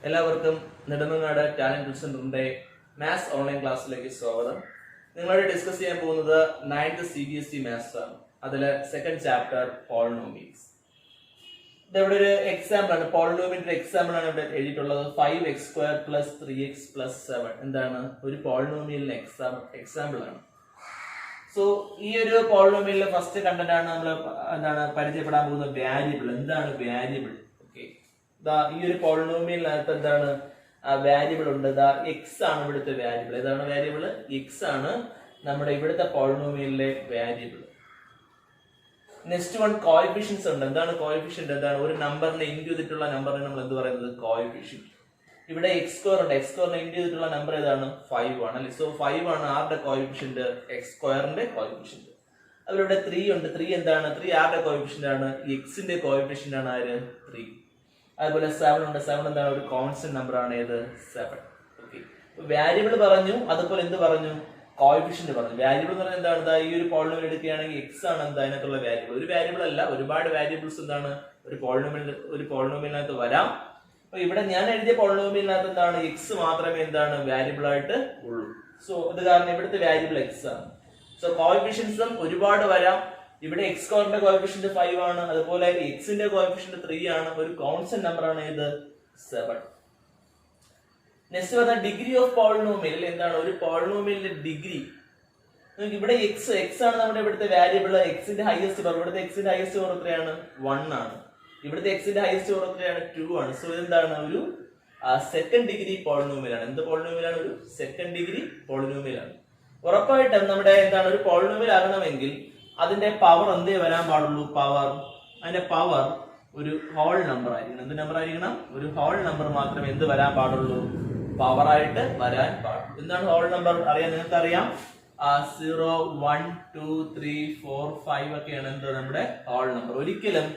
എല്ലാവർക്കും നെടുമങ്ങാട് ടാലന്റ് സെന്ററിന്റെ maths online ക്ലാസ്സിലേക്ക് സ്വാഗതം. നിങ്ങളോട് ഡിസ്കസ് ചെയ്യാൻ പോകുന്നത് 9th CBSE മാത്സ് ആണ്. അതിലെ സെക്കൻഡ് ചാപ്റ്റർ പോളിനോമിയൽസ്. ഇവിടെ ഒരു എക്സാമ്പിൾ ആണ്, പോളിനോമിയലിന്റെ എക്സാമ്പിൾ ആണ് ഇവിടെ എഴുതിയിട്ടുള്ളത്. 5x² + 3x + 7 എന്താണ് ഒരു പോളിനോമിയലിന്റെ എക്സാമ്പിൾ ആണ്. സോ ഈ ഒരു പോളിനോമിയലിലെ ഫസ്റ്റ് കണ്ടന്റ് ആണ് നമ്മൾ പരിചയപ്പെടാൻ പോകുന്ന വാരിയബിൾ. എന്താണ് വാരിയബിൾ? ഈ ഒരു പോളിനോമിയലിനകത്ത് എന്താണ് വാരിയബിൾ ഉണ്ട്. എക്സ് ആണ് ഇവിടുത്തെ വാരിയബിൾ. ഏതാണ് വാരിയബിൾ? എക്സ് ആണ് നമ്മുടെ ഇവിടുത്തെ പോളിനോമിയലിലെ വാരിയബിൾ. നെക്സ്റ്റ് വൺ കോഎഫിഷ്യൻസ് ഉണ്ട്. എന്താണ് കോഎഫിഷ്യന്റ്? എന്താണ് ഒരു നമ്പറിനെ ഇൻഡ്യൂ ചെയ്തിട്ടുള്ള നമ്പറിനെ നമ്മൾ എന്ത് പറയുന്നത്? കോഎഫിഷ്യന്റ്. ഇവിടെ x² ഉണ്ട്. x² ഇൻഡ്യൂ ചെയ്തിട്ടുള്ള നമ്പർ ഏതാണ്? 5 ആണ് അല്ലെ. സോ 5 ആണ് ആരുടെ കോഎഫിഷ്യന്റ്? x² coefficient. അതിലൂടെ 3 ഉണ്ട്. 3 എന്താണ്? 3 ആരുടെ കോഎഫിഷ്യന്റ് ആണ്? എക്സിന്റെ കോഎഫിഷ്യന്റ് ആണ് ആര്? 3. അതുപോലെ 7 ഉണ്ട്. 7 എന്താണ്? ഒരു കോൺസ്റ്റന്റ് നമ്പർ ആണ്. ഏത്? 7. ഓക്കെ, വാരിയബിൾ പറഞ്ഞു, അതുപോലെ എന്ത് പറഞ്ഞു? കോഎഫിഷ്യന്റ് പറഞ്ഞു. വാരിയബിൾ എന്ന് പറഞ്ഞാൽ എന്താണ്? ഈ ഒരു പോളിനോമിയൽ എടുക്കുകയാണെങ്കിൽ എക്സ് ആണ് എന്താ അതിനകത്തുള്ള വാരിയബിൾ. ഒരു വാരിയബിൾ അല്ല, ഒരുപാട് വാരിയബിൾസ് എന്താണ് ഒരു പോളിനോമിയലിനകത്ത് വരാം. അപ്പൊ ഇവിടെ ഞാൻ എഴുതിയ പോളിനോമിയലിനകത്ത് എന്താണ്? എക്സ് മാത്രമേ എന്താണ് വാരിയബിൾ ആയിട്ട് ഉള്ളൂ. സോ അത് കാരണം ഇവിടുത്തെ വാരിയബിൾ എക്സ് ആണ്. സോ കോഎഫിഷ്യൻസും ഒരുപാട് വരാം. ഇവിടെ x² കോഎഫിഷ്യന്റ് 5 ആണ്. അതുപോലെ എക്സിന്റെ കോഎഫിഷ്യന്റ് 3 ആണ്. ഒരു കോൺസ്റ്റന്റ് നമ്പർ ആണ്. ഏത്? 7. നെക്സ്റ്റ് പറഞ്ഞ ഡിഗ്രി ഓഫ് പോളിനോമിയൽ. എന്താണ് ഒരു പോളിനോമിയലിന്റെ ഡിഗ്രി? ഇവിടെ എക്സ് ആണ് നമ്മുടെ ഇവിടുത്തെ വാരിയബിൾ. എക്സിന്റെ ഹൈയസ്റ്റ് പവർ, ഇവിടുത്തെ എക്സിന്റെ ഹൈയസ്റ്റ് പവർ എത്രയാണ്? 1 ആണ്. ഇവിടുത്തെ എക്സിന്റെ ഹൈയസ്റ്റ് പവർ എത്രയാണ്? 2 ആണ്. സോ ഇതെന്താണ്? ഒരു സെക്കൻഡ് ഡിഗ്രി പോളിനോമിയൽ ആണ്. എന്ത് പോളിനോമിയൽ ആണ്? ഒരു സെക്കൻഡ് ഡിഗ്രി പോളിനോമിയൽ ആണ്. ഉറപ്പായിട്ടും നമ്മുടെ എന്താണ് ഒരു പോളിനോമിയൽ ആകണമെങ്കിൽ അതിന്റെ പവർ എന്തേ വരാൻ പാടുള്ളൂ? അതിന്റെ പവർ ഒരു ഹോൾ നമ്പർ ആയിരിക്കണം. എന്ത് നമ്പർ ആയിരിക്കണം? ഒരു ഹോൾ നമ്പർ മാത്രമേ എന്ത് വരാൻ പാടുള്ളൂ? പവർ ആയിട്ട് വരാൻ പാടുള്ളൂ. എന്താണ് ഹോൾ നമ്പർ? അറിയാം, നിങ്ങൾക്ക് അറിയാം. 0, 1, 2, 3, 4, 5 ഒക്കെയാണ് എന്ത് നമ്മുടെ ഹോൾ നമ്പർ. ഒരിക്കലും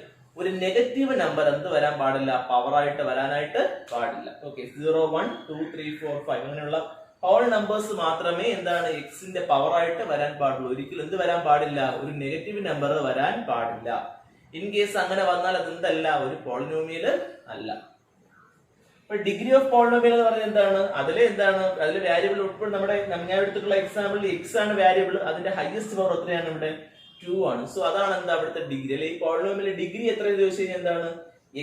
ഒരു നെഗറ്റീവ് നമ്പർ എന്ത് വരാൻ പാടില്ല? പവർ ആയിട്ട് വരാനായിട്ട് പാടില്ല. ഓക്കെ, 0, 1, 2, 3, 4, 5 അങ്ങനെയുള്ള ഹോൾ നമ്പേഴ്സ് മാത്രമേ എന്താണ് എക്സിന്റെ പവർ ആയിട്ട് വരാൻ പാടുള്ളൂ. ഒരിക്കലും എന്ത് വരാൻ പാടില്ല? ഒരു നെഗറ്റീവ് നമ്പർ വരാൻ പാടില്ല. ഇൻ കേസ് അങ്ങനെ വന്നാൽ അത് എന്തല്ല? ഒരു പോളിനോമിയൽ അല്ല. ഇപ്പൊ ഡിഗ്രി ഓഫ് പോളിനോമിയൽ എന്ന് പറഞ്ഞാൽ എന്താണ്? അതിലെ വാരിയബിൾ ഉൾപ്പെടെ നമ്മുടെ ഞാൻ എടുത്തിട്ടുള്ള എക്സാമ്പിൾ എക്സ് ആണ് വാരിയബിൾ. അതിന്റെ ഹൈയസ്റ്റ് പവർ എത്രയാണ്? ഇവിടെ 2 ആണ്. സോ അതാണ് എന്താ അവിടുത്തെ ഡിഗ്രി. അല്ലെ ഈ പോളിനോമിയൽ ഡിഗ്രി എത്രയെന്ന് ചോദിച്ചു കഴിഞ്ഞാൽ എന്താണ്?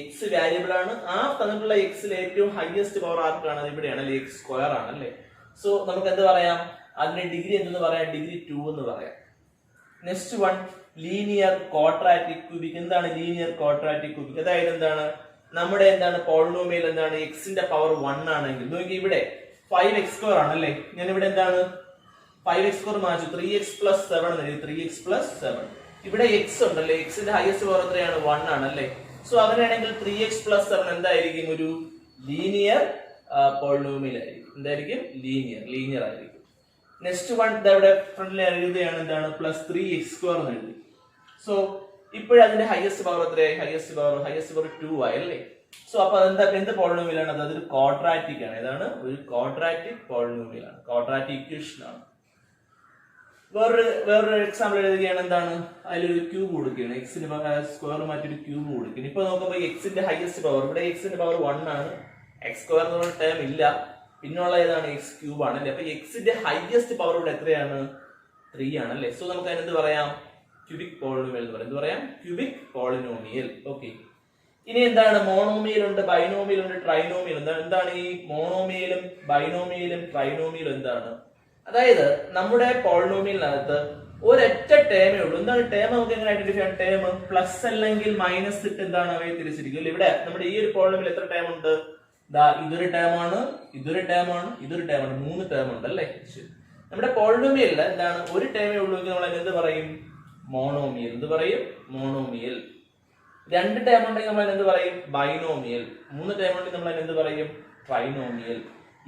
എക്സ് വാരിയബിൾ ആണ്. ആ തന്നിട്ടുള്ള എക്സിൽ ഏറ്റവും ഹൈയസ്റ്റ് പവർ ആർക്കാണ്? അത് ഇവിടെയാണ് അല്ലെ, x² ആണ് അല്ലെ. സോ നമുക്ക് എന്ത് പറയാം? അതിന്റെ ഡിഗ്രി എന്തെന്ന് പറയാം? ഡിഗ്രി 2 എന്ന് പറയാം. Next one linear quadratic cubic. എന്താണ് ലീനിയർ ക്വാഡ്രാറ്റിക് ക്യൂബിക്? അതായത് എന്താണ് നമ്മുടെ പോളിനോമിയൽ എന്താണ് എക്സിന്റെ പവർ 1 ആണെങ്കിൽ നോക്കി ഇവിടെ 5x² ആണ് അല്ലെ. ഞാൻ ഇവിടെ എന്താണ് 5x² മാറ്റി 3x + 7 എന്ന് എഴുതി. 3x + 7. ഇവിടെ എക്സ് ഉണ്ടല്ലേ, എക്സിന്റെ ഹൈയസ്റ്റ് പവർ എത്രയാണ്? 1 ആണ് അല്ലെ. സോ അങ്ങനെയാണെങ്കിൽ 3x + 7 എന്തായിരിക്കും? ഒരു ലീനിയർ പോളിനോമിയൽ ആയിരിക്കും. എന്തായിരിക്കും? ലീനിയർ ആയിരിക്കും. നെക്സ്റ്റ് വൺ ഇവിടെ ഫ്രണ്ടിൽ എഴുതുകയാണ്. എന്താണ്? +3x² എന്ന് എഴുതി. സോ ഇപ്പോഴതിന്റെ ഹൈയസ്റ്റ് പവർ എത്രയായി? ഹൈയസ്റ്റ് പവർ 2 ആയി അല്ലേ. സോ അപ്പൊ എന്ത് പോളിനോമിയൽ ആണ്? അതൊരു ക്വാഡ്രാറ്റിക് ആണ്. ഏതാണ്? ഒരു ക്വാഡ്രാറ്റിക് പോളിനോമിയൽ ആണ്. ക്വാഡ്രാറ്റിക് ഇക്വേഷൻ ആണ്. വേറൊരു എക്സാമ്പിൾ എഴുതുകയാണ്. എന്താണ്? അതിലൊരു ക്യൂബ് കൊടുക്കുകയാണ്. എക്സിന് സ്ക്വയർ മാറ്റി ഒരു ക്യൂബ് കൊടുക്കുകയാണ്. ഇപ്പൊ നോക്കുമ്പോൾ എക്സിന്റെ ഹൈയസ്റ്റ് പവർ ഇവിടെ എക്സിന്റെ പവർ 1 ആണ്. x² എന്ന് പറഞ്ഞ ടേം ഇല്ല. പിന്നുള്ള ഏതാണ്? x³ ആണ് അല്ലെ. അപ്പൊ എക്സിന്റെ ഹൈയസ്റ്റ് പവർ ഇവിടെ എത്രയാണ്? 3 ആണ് അല്ലെ. സോ നമുക്ക് അതിനെന്ത് പറയാം? ക്യൂബിക് പോളിനോമിയൽ എന്ന് പറയാം. എന്ത് പറയാം? Cubic polynomial. ഓക്കെ, ഇനി എന്താണ്? മോണോമിയൽ ഉണ്ട്, ബൈനോമിയൽ ഉണ്ട്, ട്രൈനോമിയൽ. എന്താണ് ഈ മോണോമിയലും ബൈനോമിയലും ട്രൈനോമിയലും? എന്താണ്? അതായത് നമ്മുടെ പോളിനോമിയലിനകത്ത് ഒരൊറ്റ ടേമേ ഉള്ളൂ. എന്താണ് ടേം? നമുക്ക് എങ്ങനെ ഐഡന്റിഫൈ ചെയ്യാം? ടേം പ്ലസ് അല്ലെങ്കിൽ മൈനസ് ഇട്ട് എന്താണ് അവയെ തിരിച്ചിരിക്കും. ഇവിടെ നമ്മുടെ ഈ ഒരു പോളിനോമിയൽ എത്ര ടേം ഉണ്ട്? ഇതൊരു ടേമാണ്, ഇതൊരു ടേമാണ്, ഇതൊരു ടേമാണ്. 3 ടേം ഉണ്ട് അല്ലേ. നമ്മുടെ പോളിനോമിയലിൽ എന്താണ് ഒരു ടേമേ ഉള്ളൂ എങ്കിൽ നമ്മൾ എന്ത് പറയും? മോണോമിയൽ. എന്ത് പറയും? മോണോമിയൽ. 2 ടേം ഉണ്ടെങ്കിൽ നമ്മൾ എന്ത് പറയും? ബൈനോമിയൽ. 3 ടേം ഉണ്ടെങ്കിൽ നമ്മൾ എന്ത് പറയും? ട്രൈനോമിയൽ.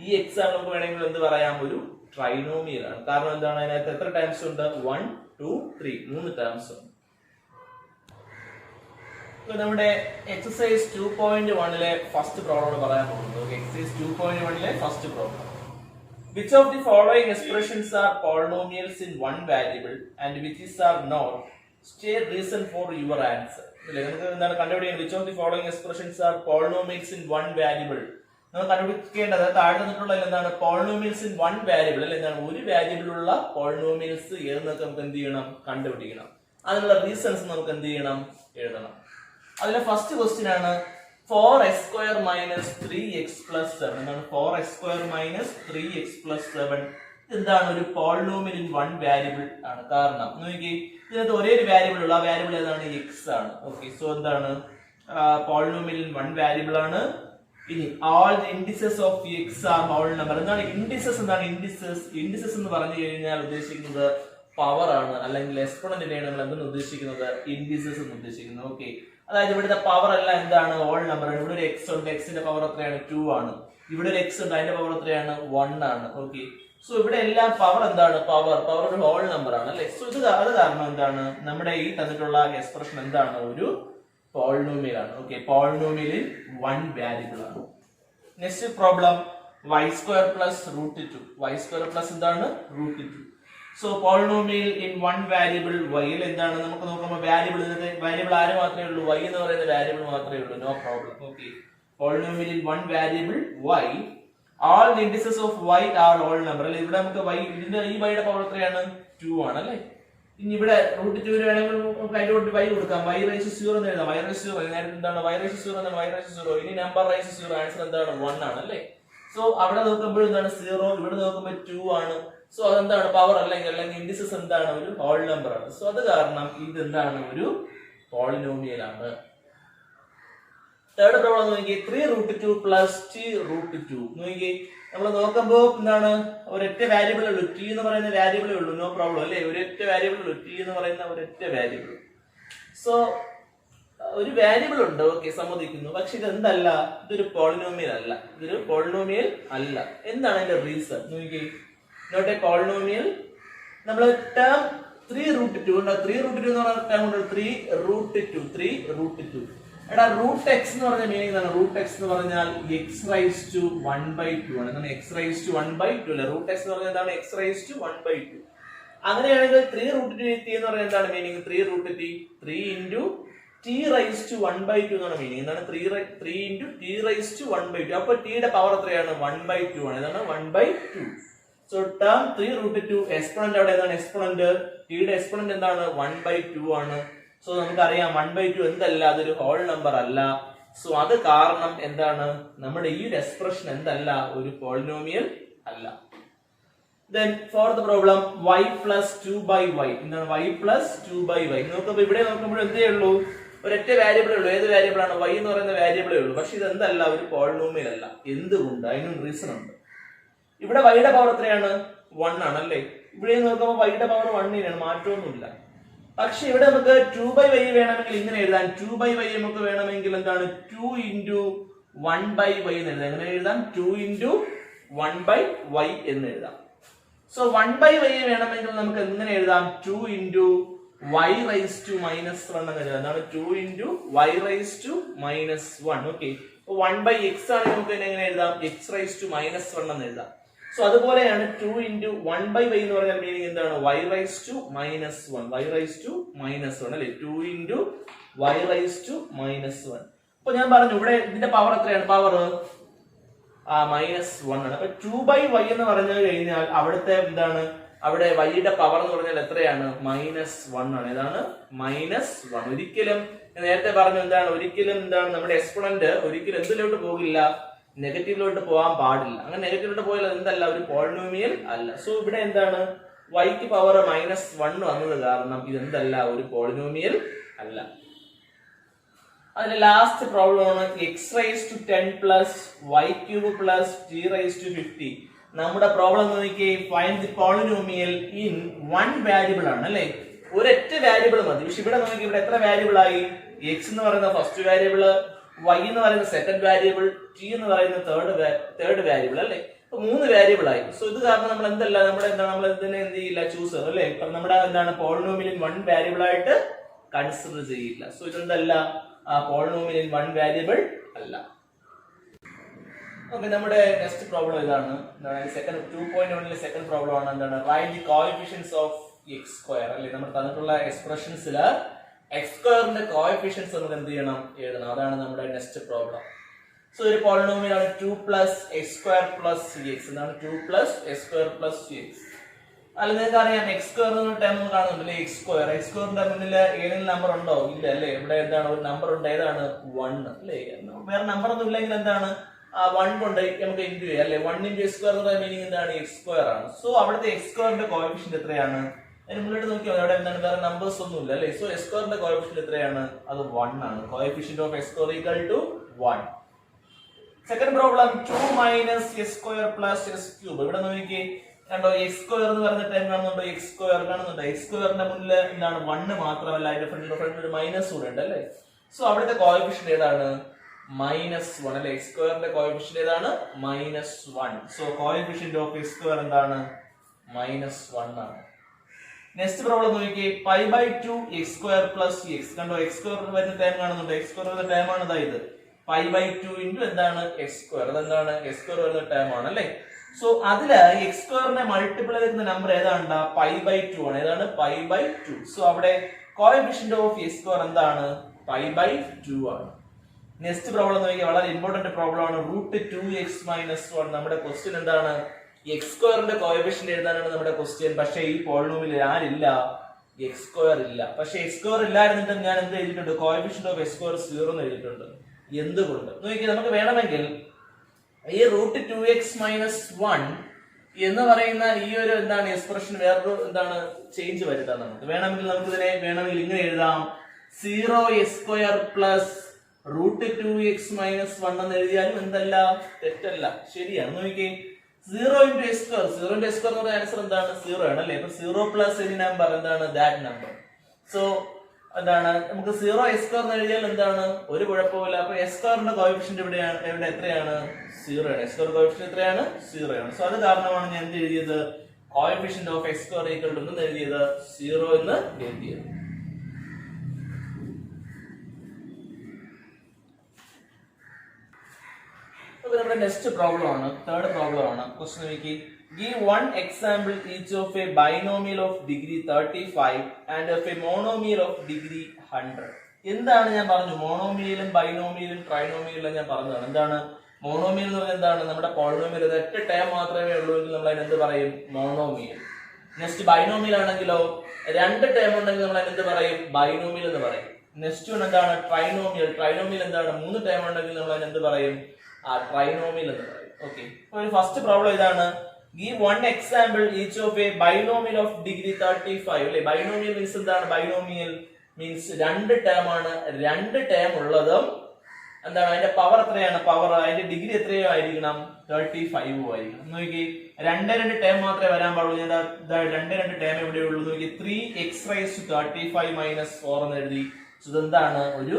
ഈ എക്സാമ്പിൾ നമുക്ക് വേണമെങ്കിൽ എന്ത് പറയാം? ഒരു ട്രൈനോമിയൽ ആണ്. കാരണം എന്താണ്? അതിനകത്ത് എത്ര ടേംസ് ഉണ്ട്? 1, 2, 3 3 ടേംസ് ഉണ്ട്. നമ്മുടെ എക്സസൈസ് 2.1 ഫസ്റ്റ് പ്രോബ്ലം പറയാൻ പോകുന്നത്. Exercise 2.1 first problem. Which of the following expressions are polynomials in one variable and which is are not? State reason for your answer. Which of the following expressions are polynomials in one variable നമ്മൾ കണ്ടുപിടിക്കേണ്ടത് താഴെ തന്നിട്ടുള്ള എന്താണ് polynomials in one variable അല്ലെ, എന്താണ് ഒരു വാരിയബിളുള്ള polynomials ഏതെന്നൊക്കെ നമുക്ക് എന്ത് ചെയ്യണം, കണ്ടുപിടിക്കണം. അതിനുള്ള റീസൺസ് നമുക്ക് എന്ത് ചെയ്യണം, എഴുതണം. അതിലെ ഫസ്റ്റ് ക്വസ്റ്റ്യൻ ആണ് 4x² - 3x + 7. എന്താണ് 4x² - 3x + 7? എന്താണ് ഒരു പോളിനോമിയൽ ഇൻ വൺ വാരിയബിൾ ആണ്. കാരണം നോക്കി ഇതിനകത്ത് ഒരേ ഒരു വാരിയബിൾ ഉള്ള, ആ വാരിയബിൾ ഏതാണ്, എക്സ് ആണ്. ഓക്കെ, സോ എന്താണ് പോളിനോമിയൽ ഇൻ വൺ വാരിയബിൾ ആണ്. ഇനി all the indices of x are whole number. എന്താണ് ഇൻഡിസസ്, എന്താണ് ഇൻഡിസസ്? ഇൻഡിസസ് എന്ന് പറഞ്ഞു കഴിഞ്ഞാൽ ഉദ്ദേശിക്കുന്നത് പവർ ആണ്, അല്ലെങ്കിൽ എക്സ്പോണന്റിനെയാണ് നമ്മൾ എന്തെന്ന് ഉദ്ദേശിക്കുന്നത്, ഇൻഡിസസ് എന്ന് ഉദ്ദേശിക്കുന്നത്. ഓക്കെ, അതായത് ഇവിടുത്തെ പവർ അല്ല എന്താണ്, ഹോൾ നമ്പർ ആണ്. ഇവിടെ ഒരു എക്സ് ഉണ്ട്, എക്സിന്റെ പവർ എത്രയാണ്, 2 ആണ്. ഇവിടെ ഒരു എക്സ് ഉണ്ട്, അതിന്റെ പവർ എത്രയാണ്, 1 ആണ്. ഓക്കെ, സോ ഇവിടെ എല്ലാം പവർ എന്താണ്, പവർ ഒരു ഹോൾ നമ്പർ ആണ് അല്ലെ. സോ അത് കാരണം എന്താണ്, നമ്മുടെ ഈ തന്നിട്ടുള്ള എക്സ്പ്രഷൻ എന്താണ്, ഒരു പോളിനോമിയൽ ആണ്. Okay, polynomial in one variable ആണ്. Next problem y² + √2. y² plus എന്താണ്, √2. So polynomial in one variable y ൽ എന്താണ് നമുക്ക് നോക്കുമ്പോൾ വാരിയബിൾ ആര് മാത്രമേ ഉള്ളൂ, y എന്ന് പറയുന്ന വാരിയബിൾ മാത്രമേ ഉള്ളൂ. No problem. Okay, polynomial in one variable y, all the indices of y are whole number അല്ലെ. ഇവിടെ നമുക്ക് y, ഇതിന്റെ ഈ y യുടെ പവർ എത്രയാണ്, 2 ആണ് അല്ലെ. ഇനി ഇവിടെ √2 വേണമെങ്കിൽ അതിലോട്ട് y കൊടുക്കാം, y⁻0 എന്ന് എഴുതാം. y⁻0 നേരത്തെ എന്താണ്, y⁻0 എന്താണ്, y⁻0. ഇനി നമ്പർ ⁻0, ആൻസർ എന്താണ്, 1 ആണ് അല്ലെ. സോ അവിടെ നോക്കുമ്പോൾ എന്താണ് 0, ഇവിടെ നോക്കുമ്പോൾ 2 ആണ്. സോ അതെന്താണ് പവർ, അല്ലെങ്കിൽ ഇൻഡിസസ് എന്താണ്, ഒരു ഹോൾ നമ്പർ ആണ്. സോ അത് കാരണം ഇത് എന്താണ്, ഒരു പോളിനോമിയൽ ആണ്. തേർഡ് പ്രോബ്ലം നോക്കി 3√2 + t√2. നോക്കി നമ്മൾ നോക്കുമ്പോൾ എന്താണ്, ഒരൊറ്റ വാരിയബിൾ ഉള്ളൂ, t എന്ന് പറയുന്ന വാരിയബിളേ ഉള്ളൂ. നോ പ്രോബ്ലം അല്ലെ, ഒരൊറ്റ വാരിയബിൾ ഉള്ളൂ, t എന്ന് പറയുന്ന ഒരൊറ്റ വാരിയബിൾ. സോ ഒരു വാരിയബിൾ ഉണ്ട്, ഓക്കെ, സമ്മതിക്കുന്നു. പക്ഷെ ഇത് എന്തല്ല, ഇതൊരു പോളിനോമിയൽ അല്ല, ഇതൊരു പോളിനോമിയൽ അല്ല. എന്താണ് അതിന്റെ റീസൺ നോക്കി, നോട്ട് എ പോളിനോമിയൽ. നമ്മൾ ടേം 3√2 ഉണ്ട്, 3√2 എന്ന് പറഞ്ഞ ടേം ഉണ്ട്, 3√2. എടാ √x എന്ന് പറഞ്ഞ മീനിങ് എന്താണ്, √x എന്ന് പറഞ്ഞാൽ x⁻²² ആണ്. എന്താണ് x⁻²² അല്ലെ. √x എന്ന് പറഞ്ഞാൽ എന്താണ്, x⁻²². അങ്ങനെയാണെങ്കിൽ 3√2 എന്ന് പറഞ്ഞാൽ എന്താണ് മീനിങ്, 3√t 3 × t⁻²² എന്നാണ് മീനിങ്. എന്താണ് 3 × t⁻²². അപ്പൊ ടിയുടെ പവർ എത്രയാണ്, 1/2 ആണ്. ഇതാണ് 1/2. സോ ടേം 3√2 എക്സ്പോണന്റ് അവിടെ എന്താണ്, എക്സ്പോണന്റ് ടിയുടെ എക്സ്പോണന്റ് എന്താണ്, 1/2 ആണ്. സോ നമുക്കറിയാം 1/2 എന്തല്ല, അതൊരു ഹോൾ നമ്പർ അല്ല. സോ അത് കാരണം എന്താണ്, നമ്മുടെ ഈ ഒരു എക്സ്പ്രഷൻ എന്തല്ല, ഒരു പോളിനോമിയൽ അല്ല. Then fourth problem y + 2/y. എന്താണ് y + 2/y? നോക്കുമ്പോൾ ഇവിടെ നോക്കുമ്പോൾ എന്തേ ഉള്ളൂ, ഒരൊറ്റ വാരിയബിളേ ഉള്ളൂ. ഏത് വാരിയബിൾ ആണ്, y എന്ന് പറയുന്ന വാരിയബിളേ ഉള്ളൂ. പക്ഷെ ഇത് എന്തല്ല, ഒരു പോളിനോമിയൽ അല്ല. എന്തുകൊണ്ട്, അതിനും റീസൺ ഉണ്ട്. ഇവിടെ y യുടെ പവർ എത്രയാണ്, 1 ആണ് അല്ലേ. ഇവിടെ നോക്കുമ്പോൾ y യുടെ പവർ 1 ആണ്, മാറ്റമൊന്നുമില്ല. പക്ഷെ ഇവിടെ നമുക്ക് 2/y വേണമെങ്കിൽ ഇങ്ങനെ എഴുതാം. 2/y നമുക്ക് വേണമെങ്കിൽ എന്താണ്, 2 × 1/y എന്ന് എഴുതാം. എങ്ങനെ എഴുതാം, 2 × 1/y എന്ന് എഴുതാം. സോ 1/y വേണമെങ്കിൽ നമുക്ക് എങ്ങനെ എഴുതാം, 2 × y⁻⁻1 എന്ന് എഴുതാം. എന്താണ് 2 × y⁻⁻1. ഓക്കെ, 1/x ആണെങ്കിൽ നമുക്ക് എങ്ങനെ എഴുതാം, x⁻⁻1 എന്ന് എഴുതാം. സോ അതുപോലെയാണ് 2 × 1/y എന്ന് പറഞ്ഞാൽ മീനിങ് എന്താണ്, y⁻⁻1 അല്ലെ. 2 × y⁻⁻1. അപ്പൊ ഞാൻ പറഞ്ഞു ഇവിടെ ഇതിന്റെ പവർ എത്രയാണ്, പവർ -1 ആണ്. അപ്പൊ 2/y എന്ന് പറഞ്ഞു കഴിഞ്ഞാൽ അവിടുത്തെ എന്താണ്, അവിടെ y യുടെ പവർ എന്ന് പറഞ്ഞാൽ എത്രയാണ്, -1 ആണ്. ഏതാണ്, -1. ഒരിക്കലും നേരത്തെ പറഞ്ഞു എന്താണ്, ഒരിക്കലും എന്താണ് നമ്മുടെ എക്സ്പോണന്റ് ഒരിക്കലും എന്തിലോട്ട് പോകില്ല, നെഗറ്റീവിലോട്ട് പോകാൻ പാടില്ല. അങ്ങനെ നെഗറ്റീവിലോട്ട് പോയാൽ എന്തല്ല, ഒരു പോളിനോമിയൽ അല്ല. സോ ഇവിടെ എന്താണ്, y ക്ക് പവർ -1 വന്നത് കാരണം ഇതെന്തല്ല, ഒരു പോളിനോമിയൽ അല്ല. അതിന്റെ ലാസ്റ്റ് പ്രോബ്ലം ആണ് x⁻10 + y³ + t⁻50. നമ്മുടെ പ്രോബ്ലം നോക്കിയേ, find the polynomial in one variable ആണ് അല്ലെ. ഒരൊറ്റ വാരിയബിൾ മതി. പക്ഷെ ഇവിടെ നോക്കി, ഇവിടെ എത്ര വാരിയബിൾ ആയി, x എന്ന് പറയുന്ന ഫസ്റ്റ് വാരിയബിള്, y എന്ന് പറയുന്ന സെക്കൻഡ് വാരിയബിൾ, t എന്ന് പറയുന്ന തേർഡ് വാരിയബിൾ അല്ലെ. അപ്പൊ 3 വാരിയബിൾ ആയി. സോ ഇത് കാരണം നമ്മൾ എന്തല്ല, നമ്മുടെ എന്താണ്, നമ്മൾ ഇതിനെ എന്ത് ചെയ്യില്ല, ചൂസർ അല്ലെ. നമ്മുടെ എന്താണ് പോളിനോമിയൽ ഇൻ വൺ വാരിയബിൾ ആയിട്ട് കൺസിഡർ ചെയ്യില്ല. സോ ഇതെന്തല്ല, പോളിനോമിയൽ ഇൻ വൺ വാരിയബിൾ അല്ല. ഓക്കെ, നമ്മുടെ നെക്സ്റ്റ് പ്രോബ്ലം ഇതാണ്. സെക്കൻഡ് 2.1 സെക്കൻഡ് പ്രോബ്ലം ആണ്. എന്താണ്, right the coefficients of x² അല്ലെ. നമ്മൾ തന്നിട്ടുള്ള എക്സ്പ്രഷൻസിൽ x² കോഎഫിഷ്യൻസ് നമുക്ക് എന്ത് ചെയ്യണം, എഴുതണം. അതാണ് നമ്മുടെ നെക്സ്റ്റ് പ്രോബ്ലം. സോ ഒരു പോളിനോമിയൽ ആണ് 2 plus X square plus C X. എന്താണ് 2 plus X square plus C X? അല്ല, നിങ്ങൾക്ക് അറിയാം എക്സ് സ്ക്വയർ എന്ന ടേം കാണുന്നുണ്ടല്ലേ, എക്സ് സ്ക്വയറിന്റെ മുന്നിൽ ഏതെങ്കിലും നമ്പർ ഉണ്ടോ? ഇല്ല അല്ലേ. ഇവിടെ എന്താണ് ഒരു നമ്പർ ഉണ്ട്, ഏതാണ്? 1 അല്ലേ. വേറെ നമ്പർ ഒന്നും ഇല്ലെങ്കിൽ എന്താണ് 1 കൊണ്ട് നമുക്ക് ഇൻറ്റു ചെയ്യാം അല്ലെ. 1 ഇൻറ്റു എക്സ് സ്ക്വയർ എന്ന് മീനിങ് എന്താണ്? എക്സ് സ്ക്വയർ ആണ്. സോ അവിടുത്തെ എക്സ് സ്ക്വയറിന്റെ കോഎഫിഷ്യന്റ് എത്രയാണ്? അതിന് മുന്നിട്ട് നോക്കിയാൽ അവിടെ എന്താണ് വേറെ നമ്പേഴ്സ് ഒന്നും ഇല്ല അല്ലേ. സോ എക്സ് സ്ക്വയറിന്റെ കോഎഫിഷ്യന്റ് എത്രയാണ്? അത് 1 ആണ്. Coefficient of x square equal to 1. Second problem 2 minus x square plus x cube. ഇവിടെ നോക്കി കണ്ടോ, എക്സ് സ്ക്വയർ എന്ന് പറയുന്ന ടൈം കാണുന്നുണ്ടോ? എക്സ് സ്ക്വയർ കാണുന്നുണ്ടോ? എക്സ് സ്ക്വയറിന്റെ മുന്നിൽ എന്താണ് 1 മാത്രമല്ല, അതിന്റെ ഫ്രണ്ടിൽ ഒരു മൈനസ് കൂടെ ഉണ്ട് അല്ലേ. സോ അവിടുത്തെ കോഎഫിഷ്യന്റ് ഏതാണ്? -1 അല്ലെ. എക്സ് സ്ക്വയറിന്റെ കോഎഫിഷ്യന്റ് ഏതാണ്? -1. So coefficient of x square എന്താണ്? -1 ആണ്. നെക്സ്റ്റ് പ്രോബ്ലം നോക്കിയേ, π/2 എക്സ് സ്ക്വയർ പ്ലസ് എക്സ്. കണ്ടോ, എക്സ് സ്ക്വയർ വരുന്ന ടൈം കാണുന്നുണ്ടോ? എക്സ് സ്ക്വയർ വരുന്ന ടൈം ആണ് ഇത്. π/2 ഇൻറ്റു എന്താണ്? X square. അതെന്താണ്? എക്സ് സ്ക്വയർ വരുന്ന ടൈം ആണ് അല്ലേ. സോ അതില് എക്സ് സ്ക്വയറിനെ മൾട്ടിപ്പിൾ ചെയ്യുന്ന നമ്പർ ഏതാണ്? π/2 ആണ്. ഏതാണ്? π/2. സോ അവിടെ കോഎഫിഷ്യന്റ് ഓഫ് എക്സ് സ്ക്വയർ എന്താണ്? π/2 ആണ്. നെക്സ്റ്റ് പ്രോബ്ലം നോക്കിയാൽ വളരെ ഇമ്പോർട്ടന്റ് പ്രോബ്ലം ആണ്. √2x - 1. നമ്മുടെ ക്വസ്റ്റ്യൻ എന്താണ്? എക്സ് സ്ക്വയറിന്റെ കോഎഫിഷ്യന്റ് എഴുതാനാണ് നമ്മുടെ ക്വസ്റ്റ്യൻ. പക്ഷേ ഈ പോളിനോമിയൽ ആരില്ല? എക്സ് സ്ക്വയർ ഇല്ല. പക്ഷേ എക്സ് സ്ക്വയർ ഇല്ലായിരുന്നിട്ട് ഞാൻ എന്ത് എഴുതിയിട്ടുണ്ട്? കോഎഫിഷ്യന്റ് ഓഫ് എക്സ് സ്ക്വയർ 0 എന്ന് എഴുതിയിട്ടുണ്ട്. എന്തുകൊണ്ട് നോക്കിയാൽ നമുക്ക് വേണമെങ്കിൽ ഈ √2x - 1 എന്ന് പറയുന്ന ഈ ഒരു എന്താണ് എക്സ്പ്രഷൻ വേറൊരു എന്താണ് ചേഞ്ച് വരുത്താം. നമുക്ക് വേണമെങ്കിൽ ഇങ്ങനെ എഴുതാം. 0x² പ്ലസ് √2x - 1 എന്ന് എഴുതിയാലും എന്തല്ല? തെറ്റല്ല, ശരിയാണ്. നോക്കിയേ, 0 × x². 0 × x² എന്ന് പറയുന്ന ആൻസർ എന്താണ്? 0 ആണ് അല്ലേ. അപ്പൊ 0 പ്ലസ് എനി നമ്പർ എന്താണ്? That number. സോ എന്താണ് നമുക്ക് 0x² എന്ന് എഴുതിയാൽ എന്താണ്? ഒരു കുഴപ്പമില്ല. അപ്പൊ x²ന്റെ കോഎഫിഷ്യന്റ് എവിടെ എത്രയാണ്? 0 ആണ്. x² കോഎഫിഷ്യന്റ് എത്രയാണ്? 0 ആണ്. സോ അത് കാരണമാണ് ഞാൻ എന്ത് എഴുതിയത്? Coefficient of x² equal to എന്ന് എഴുതിയത് 0 എന്ന് എഴുതിയത്. നമ്മുടെ നെക്സ്റ്റ് പ്രോബ്ലം ആണ്, തേർഡ് പ്രോബ്ലം ആണ്. ക്വസ്റ്റ്യൻ നോക്കി, give one example each of a binomial of degree 35 and of a monomial of degree 100. എന്താണ് ഞാൻ പറഞ്ഞു? മോണോമിയലും ബൈനോമിയലും ട്രൈനോമിയലും ഞാൻ പറഞ്ഞതാണ്. എന്താണ് മോണോമിയൽ എന്ന് പറഞ്ഞാൽ? എന്താണ് നമ്മുടെ പോളിനോമിയൽ ഒറ്റ ടേം മാത്രമേ ഉള്ളൂ എങ്കിൽ നമ്മൾ അതിന് എന്ത് പറയും? മോണോമിയൽ. നെക്സ്റ്റ് ബൈനോമിയൽ ആണെങ്കിലോ 2 ടേം ഉണ്ടെങ്കിൽ നമ്മൾ അതിന് എന്ത് പറയും? ബൈനോമിയൽ എന്ന് പറയും. നെക്സ്റ്റ് വൺ എന്താണ്? ട്രൈനോമിയൽ. ട്രൈനോമിയൽ എന്താണ്? 3 ടേം ഉണ്ടെങ്കിൽ നമ്മൾ അതിന് എന്ത് പറയും? ട്രൈനോമിയൽ എന്ന് പറയും. ഓക്കെ, ഒരു ഫസ്റ്റ് പ്രോബ്ലം ഇതാണ്. Give one example each of a binomial of degree 35. അല്ലേ, ബൈനോമിയൽ മീൻസ് എന്താണ്? ബൈനോമിയൽ മീൻസ് 2 ടേം ആണ്. 2 ടേം ഉള്ളതും എന്താണ്? അതിന്റെ പവർ എത്രയാണ്? പവർ അതിന്റെ ഡിഗ്രി എത്രയോ ആയിരിക്കണം? 35 ആയിരിക്കണം. നോക്കി, 2 ടേം മാത്രമേ വരാൻ പാടുള്ളൂ. ഞാൻ 2 ടേം എവിടെ ഉള്ളൂ നോക്കി. 3x⁻35 - 4 എന്ന് എഴുതി. ഇതെന്താണ്? ഒരു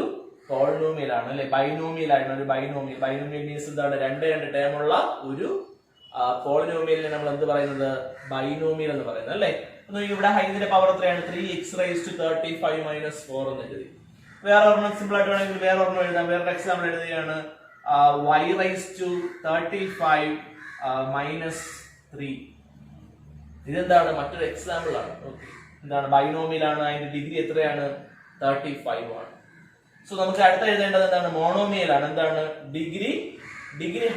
പോളിനോമിയൽ ആണ് അല്ലെ, ബൈനോമിയൽ ആണ്. ഒരു ബൈനോമിയൽ. ബൈനോമിയൽ മീൻസ് എന്താണ്? 2 ടേം ഉള്ള ഒരു പോളിനോമിയലിനെ നമ്മൾ എന്ത് പറയുന്നത്? ബൈനോമിയൽ എന്ന് പറയുന്നത് അല്ലേ. ഇവിടെ ഇതിന്റെ പവർ എത്രയാണ്? 3x⁻35 - 4 എന്ന് എഴുതി. വേറെ ഒരെണ്ണം സിമ്പിൾ ആയിട്ട് വേണമെങ്കിൽ വേറെ ഒരെണ്ണം എഴുതാം. വേറെ എക്സാമ്പിൾ എഴുതുകയാണ്. y⁻35 - 3. ഇതെന്താണ്? മറ്റൊരു എക്സാമ്പിൾ ആണ്. ഓക്കെ, എന്താണ്? ബൈനോമിയൽ ആണ്. അതിന്റെ ഡിഗ്രി എത്രയാണ്? 35 ആണ്. സോ നമുക്ക് അടുത്ത എഴുതേണ്ടത് എന്താണ്? മോണോമിയൽ ആണ്. എന്താണ്? ഡിഗ്രി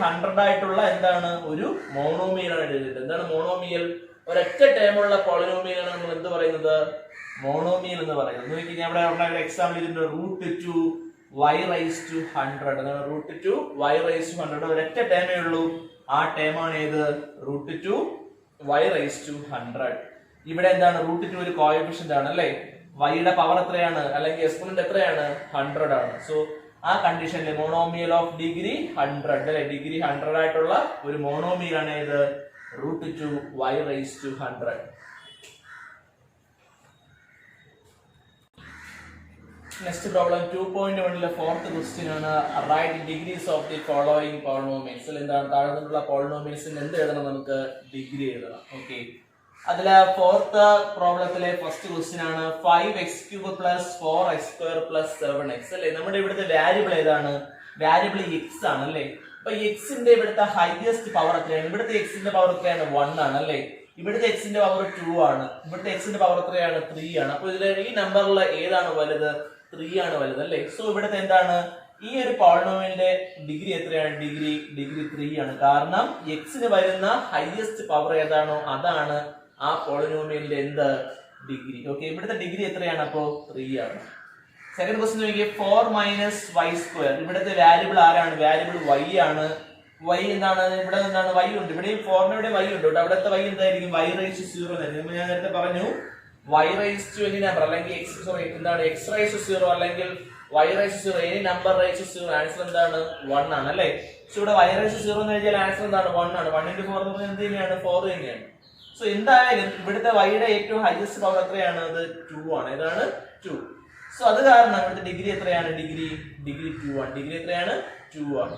100 ആയിട്ടുള്ള എന്താണ്? ഒരു മോണോമിയൽ ആണ് എഴുതിയത്. എന്താണ് മോണോമിയൽ? ഒരൊറ്റ ടേമുള്ള പോളിനോമിയൽ ആണ് നമ്മൾ എന്ത് പറയുന്നത്? മോണോമിയൽ എന്ന് പറയുന്നത്. നോക്കി, ഞാൻ ഇവിടെ എക്സാമ്പിൾ ഇതിന്റെ √2y⁻100. എന്താണ്? √2y⁻100 ഒരൊറ്റ ടേമേ ഉള്ളൂ. ആ ടേമാണ് ഏത്? √2y⁻100. ഇവിടെ എന്താണ്? √2 ഒരു കോഎഫിഷ്യന്റ് ആണ് അല്ലേ. വൈയുടെ പവർ എത്രയാണ്? അല്ലെങ്കിൽ എക്സ്പോണന്റ് എത്രയാണ്? 100 ആണ്. സോ ആ കണ്ടീഷനിൽ മോണോമിയൽ ഓഫ് ഡിഗ്രി 100 അല്ലെ, ഡിഗ്രി 100 ആയിട്ടുള്ള ഒരു മോണോമിയൽ ആണ് ഏത്? √2y⁻100. Next problem 2.1 fourth question ആണ്. Write degrees of the following polynomials. എന്താണ്? താഴെയുള്ള പോളിനോമിയൽസിന് എന്ത് എഴുതണം? നമുക്ക് ഡിഗ്രി എഴുതണം. ഓക്കെ, അതില് ഫോർത്ത് പ്രോബ്ലത്തിലെ ഫസ്റ്റ് ക്വസ്റ്റ്യൻ ആണ് 5x³ + 4x² + 7x അല്ലെ. നമ്മുടെ ഇവിടുത്തെ വാരിയബിൾ ഏതാണ്? വാരിയബിൾ x ആണ് അല്ലേ. അപ്പൊ എക്സിന്റെ ഇവിടുത്തെ ഹൈയസ്റ്റ് പവർ എത്രയാണ്? ഇവിടുത്തെ എക്സിന്റെ പവർ എത്രയാണ്? 1 ആണ് അല്ലേ. ഇവിടുത്തെ എക്സിന്റെ പവർ 2 ആണ്. ഇവിടുത്തെ എക്സിന്റെ പവർ എത്രയാണ്? 3 ആണ്. അപ്പൊ ഇതിലെ ഈ നമ്പറിൽ ഏതാണ് വലുത്? 3 ആണ് വലുത് അല്ലേ. സോ ഇവിടുത്തെ എന്താണ്? ഈ ഒരു പോളിനോമിയലിന്റെ ഡിഗ്രി എത്രയാണ്? ഡിഗ്രി 3 ആണ്. കാരണം എക്സിന് വരുന്ന ഹൈയസ്റ്റ് പവർ ഏതാണോ അതാണ് ആ പോളിനോമിയലിന്റെ എന്ത് ഡിഗ്രി. ഓക്കെ, ഇവിടുത്തെ ഡിഗ്രി എത്രയാണ്? അപ്പോ 3 ആണ്. സെക്കൻഡ് ക്വസ്റ്റ്യൻ നോക്കിയേ, 4 മൈനസ് വൈ സ്ക്വയർ. ഇവിടുത്തെ വാരിയബിൾ ആരാണ്? വാരിയബിൾ y ആണ്. y എന്താണ്? ഇവിടെ എന്താണ്? y ഉണ്ട്. ഇവിടെയും 4 y ഉണ്ട്. അവിടുത്തെ y എന്തായിരിക്കും? y റൈസ് ടു 0 എന്നായിരിക്കും. ഞാൻ നേരത്തെ പറഞ്ഞു y raise to any number അല്ലെങ്കിൽ എന്താണ് x റൈസ് ടു 0 അല്ലെങ്കിൽ y raise to 0 any number raise to 0 answer എന്താണ്? 1 ആണ് അല്ലേ? സോ ഇവിടെ y റൈസ് ടു 0 എന്ന് എഴുതിയാൽ ആൻസർ എന്താണ്? 1 ആണ്. 1 into 4 എന്ന് പറഞ്ഞാൽ എന്ത് തന്നെയാണ്? 4 തന്നെയാണ്. സോ എന്തായാലും ഇവിടുത്തെ y യുടെ ഏറ്റവും ഹൈയസ്റ്റ് പവർ എത്രയാണ്? അത് 2 ആണ്. ഇതാണ് 2. സോ അത് കാരണം ഇവിടുത്തെ ഡിഗ്രി എത്രയാണ്? ഡിഗ്രി 2 ആണ്. ഡിഗ്രി എത്രയാണ്? 2 ആണ്.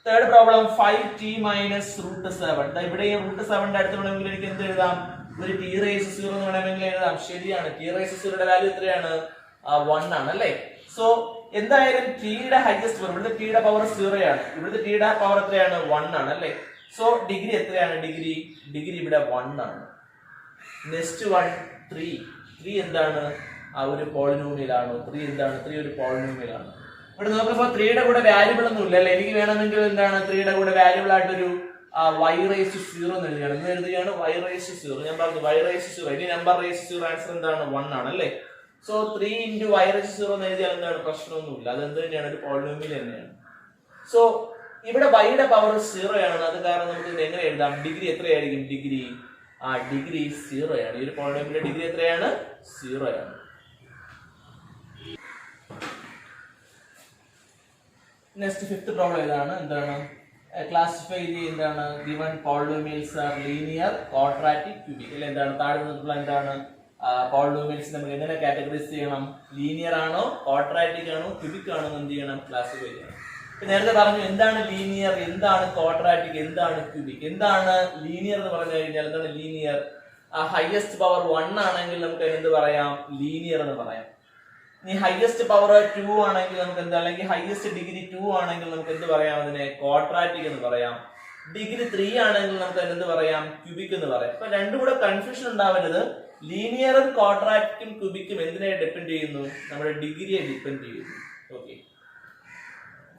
Third problem 5t minus root 7. ഇവിടെ ഈ റൂട്ട് 7ന്റെ അടുത്ത് വേണമെങ്കിൽ എനിക്ക് എന്ത് എഴുതാം? ഒരു t റൈസ് 0 എന്ന് വേണമെങ്കിൽ എഴുതാം. ശരിയാണ്. t റൈസ് 0 യുടെ വാല്യൂ എത്രയാണ്? 1 ആണ് അല്ലേ? സോ എന്തായാലും t യുടെ ഹൈയസ്റ്റ് പവർ, ഇവിടുത്തെ t യുടെ പവർ 0 ആണ്. ഇവിടുത്തെ t യുടെ പവർ എത്രയാണ്? 1 ആണ് അല്ലേ? സോ ഡിഗ്രി എത്രയാണ്? ഡിഗ്രി ഇവിടെ 1 ആണ്. നെക്സ്റ്റ് വൺ 3 എന്താണ്? ആ ഒരു പോളിനോമിയൽ ആണോ? 3 എന്താണ്? 3 ഒരു പോളിനോമിയൽ ആണ്. ഇവിടെ നോക്കുമ്പോൾ 3 യുടെ കൂടെ വാരിയബിൾ ഒന്നും ഇല്ല അല്ലേ? എനിക്ക് വേണമെങ്കിൽ എന്താണ് 3 യുടെ കൂടെ വാരിയബിൾ ആയിട്ടൊരു y റൈസ് ടു 0 എന്ന് എഴുതുകയാണ്. എന്ന് എഴുതുകയാണ് y റൈസ് ടു 0. ഞാൻ പറഞ്ഞു y റൈസ് ടു 0 ഇനി നമ്പർ റൈസ് ടു 0 ആൻസർ എന്താണ്? 1 ആണ് അല്ലേ? So 3 into y raise to 0 എന്ന് എഴുതിയാൽ എന്താണ്? പ്രശ്നമൊന്നുമില്ല. അത് എന്ത് തന്നെയാണ്? ഒരു പോളിനോമിയൽ തന്നെയാണ്. സോ ഇവിടെ y യുടെ പവർ 0 ആണ്. അത് കാരണം നമുക്ക് ഇത് എങ്ങനെ എഴുതാം? ഡിഗ്രി എത്രയായിരിക്കും? ഡിഗ്രി 0 ആണ്. ഈ ഒരു പോളിനോമിയലിന്റെ ഡിഗ്രി എത്രയാണ്? 0 ആണ്. നെക്സ്റ്റ് ഫിഫ്ത്ത് പ്രോബ്ലം ഇതാണ്. എന്താണ്? ക്ലാസിഫൈ എന്താണ്? Given polynomials are linear, quadratic, cubic. അല്ലെ എന്താണ്? താഴെ നിന്നിട്ടുള്ള എന്താണ് പോളിനോമിയൽസ് നമുക്ക് എങ്ങനെ കാറ്റഗറൈസ് ചെയ്യണം? ലീനിയർ ആണോ, ക്വാഡ്രാറ്റിക് ആണോ, ക്യൂബിക് ആണോ എന്ത് ചെയ്യണം? ക്ലാസിഫൈ ചെയ്യണം. നേരത്തെ പറഞ്ഞു എന്താണ് ലീനിയർ, എന്താണ് ക്വാഡ്രാറ്റിക്, എന്താണ് ക്യൂബിക്. എന്താണ് ലീനിയർ എന്ന് പറഞ്ഞു കഴിഞ്ഞാൽ എന്താണ് ലീനിയർ? ഹൈയസ്റ്റ് പവർ 1 ആണെങ്കിൽ നമുക്ക് എന്ത് പറയാം? ലീനിയർ എന്ന് പറയാം. ഇനി ഹൈയസ്റ്റ് പവർ 2 ആണെങ്കിൽ നമുക്ക് എന്താ, അല്ലെങ്കിൽ ഹൈയസ്റ്റ് ഡിഗ്രി 2 ആണെങ്കിൽ നമുക്ക് എന്ത് പറയാം? അതിനെ ക്വാഡ്രാറ്റിക് എന്ന് പറയാം. ഡിഗ്രി 3 ആണെങ്കിൽ നമുക്ക് എന്ത് പറയാം? ക്യൂബിക് എന്ന് പറയാം. അപ്പൊ രണ്ടും കൂടെ കൺഫ്യൂഷൻ ഉണ്ടാവരുത്. ലീനിയറും ക്വാഡ്രാറ്റിക്കും ക്യൂബിക്കും എന്തിനെ ഡിപ്പെൻഡ് ചെയ്യുന്നു? നമ്മുടെ ഡിഗ്രിയെ ഡിപ്പെൻഡ് ചെയ്യുന്നു. ഓക്കെ,